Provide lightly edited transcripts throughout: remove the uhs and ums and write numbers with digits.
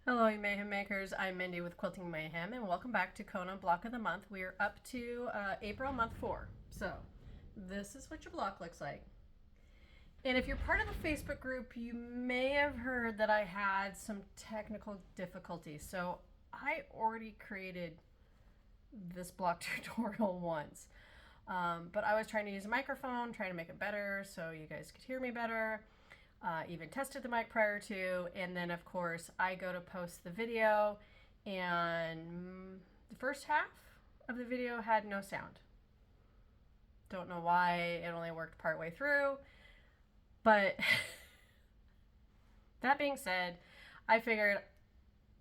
Hello, you Mayhem Makers. I'm Mindy with Quilting Mayhem, and welcome back to Kona Block of the Month. We are up to April month 4. So, this is what your block looks like. And if you're part of the Facebook group, you may have heard that I had some technical difficulties. So, I already created this block tutorial once. But I was trying to use a microphone, trying to make it better so you guys could hear me better. Even tested the mic prior to, and then of course I go to post the video, and the first half of the video had no sound. Don't know why, it only worked part way through, but that being said, I figured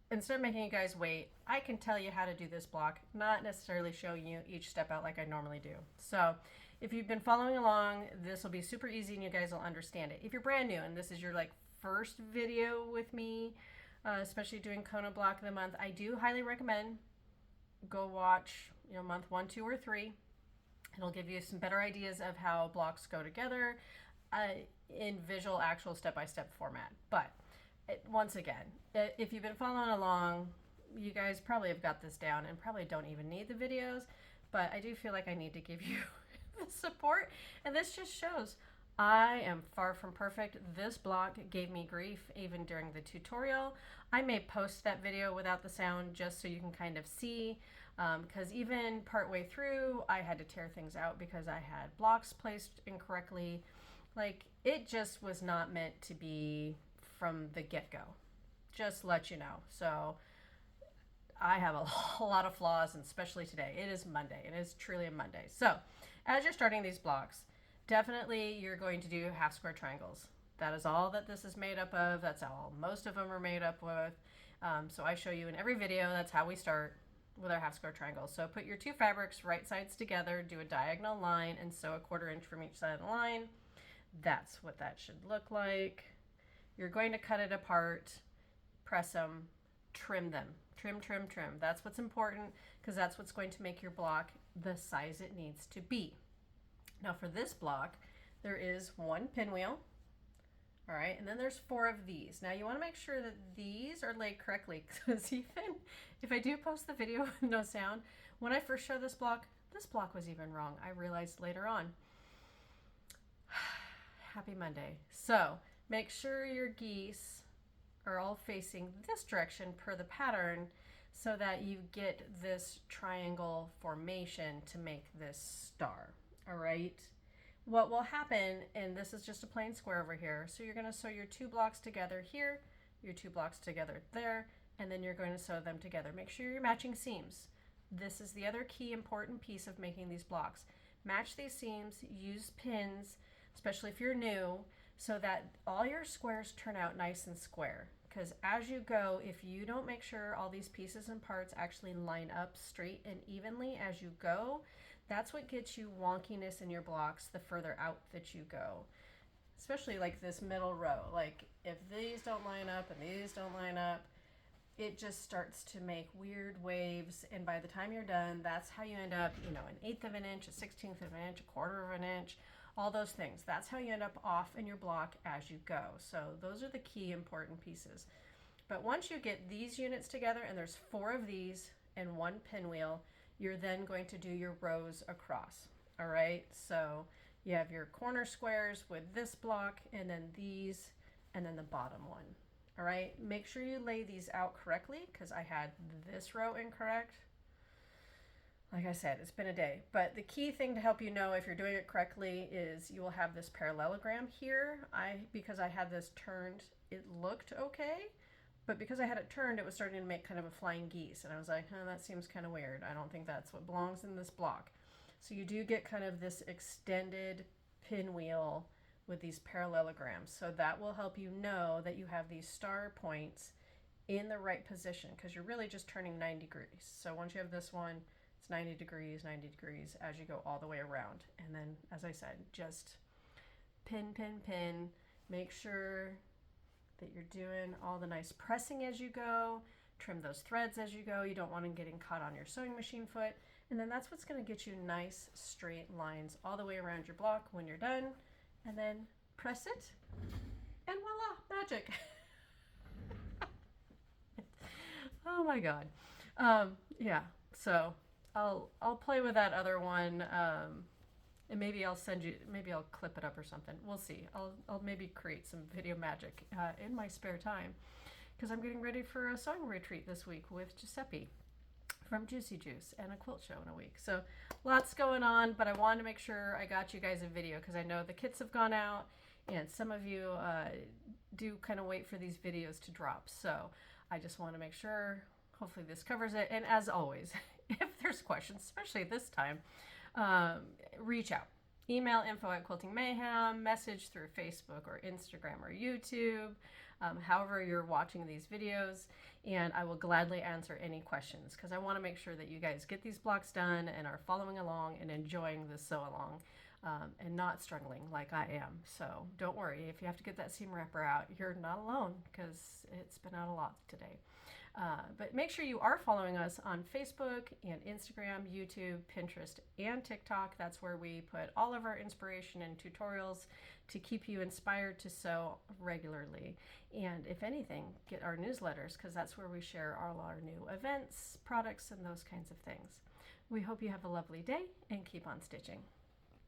instead of making you guys wait, I can tell you how to do this block, not necessarily showing you each step out like I normally do. So if you've been following along, this will be super easy and you guys will understand it. If you're brand new and this is your first video with me, especially doing Kona Block of the Month, I do highly recommend go watch month 1, 2, or 3. It'll give you some better ideas of how blocks go together in visual, actual step-by-step format. But once again, if you've been following along, you guys probably have got this down and probably don't even need the videos, but I do feel like I need to give you the support, and this just shows I am far from perfect. This block gave me grief even during the tutorial. I may post that video without the sound just so you can kind of see, because even partway through I had to tear things out because I had blocks placed incorrectly. It just was not meant to be from the get-go, just let you know. So I have a lot of flaws, and especially today. It is Monday. It is truly a Monday. So as you're starting these blocks, definitely you're going to do half square triangles. That is all that this is made up of. That's all most of them are made up with. So I show you in every video, that's how we start with our half square triangles. So put your two fabrics right sides together, do a diagonal line, and sew a 1/4 inch from each side of the line. That's what that should look like. You're going to cut it apart, press them, trim them. Trim, trim, trim. That's what's important, because that's what's going to make your block the size it needs to be. Now for this block, there is one pinwheel. All right, and then there's 4 of these. Now you want to make sure that these are laid correctly, because even if I do post the video with no sound, when I first show this block was even wrong. I realized later on. Happy Monday. So make sure your geese are all facing this direction per the pattern so that you get this triangle formation to make this star. All right. What will happen, and this is just a plain square over here, so you're going to sew your 2 blocks together here, your 2 blocks together there, and then you're going to sew them together. Make sure you're matching seams. This is the other key important piece of making these blocks. Match these seams, use pins, especially if you're new, so that all your squares turn out nice and square. Because as you go, if you don't make sure all these pieces and parts actually line up straight and evenly as you go, that's what gets you wonkiness in your blocks the further out that you go. Especially this middle row. If these don't line up and these don't line up, it just starts to make weird waves, and by the time you're done, that's how you end up, an 1/8 of an inch, a 1/16 of an inch, a 1/4 of an inch, all those things. That's how you end up off in your block as you go. So those are the key important pieces. But once you get these units together, and there's 4 of these and 1 pinwheel, you're then going to do your rows across. All right, so you have your corner squares with this block, and then these, and then the bottom one. All right, make sure you lay these out correctly, because I had this row incorrect. Like I said, it's been a day, but the key thing to help you know if you're doing it correctly is you will have this parallelogram here. Because I had this turned, it looked okay, but because I had it turned, it was starting to make kind of a flying geese, and I was like, that seems kind of weird. I don't think that's what belongs in this block. So you do get kind of this extended pinwheel with these parallelograms. So that will help you know that you have these star points in the right position, because you're really just turning 90 degrees. So once you have this one, it's 90 degrees as you go all the way around. And then, as I said, just pin, pin, pin. Make sure that you're doing all the nice pressing as you go. Trim those threads as you go. You don't want them getting caught on your sewing machine foot. And then that's what's going to get you nice straight lines all the way around your block when you're done. And then press it, and voila, magic. my God. Yeah. So I'll play with that other one. And maybe I'll send you, maybe I'll clip it up or something. We'll see. I'll maybe create some video magic in my spare time because I'm getting ready for a sewing retreat this week with Giuseppe from Juicy Juice and a quilt show in a week. So lots going on, but I wanted to make sure I got you guys a video because I know the kits have gone out and some of you do kind of wait for these videos to drop. So I just want to make sure, hopefully this covers it. And as always, if there's questions, especially this time, reach out. Email info@quiltingmayhem, message through Facebook or Instagram or YouTube, however you're watching these videos, and I will gladly answer any questions because I want to make sure that you guys get these blocks done and are following along and enjoying the sew along and not struggling like I am. So don't worry, if you have to get that seam wrapper out, you're not alone because it's been out a lot today. But make sure you are following us on Facebook and Instagram, YouTube, Pinterest, and TikTok. That's where we put all of our inspiration and tutorials to keep you inspired to sew regularly. And if anything, get our newsletters because that's where we share all our new events, products, and those kinds of things. We hope you have a lovely day and keep on stitching.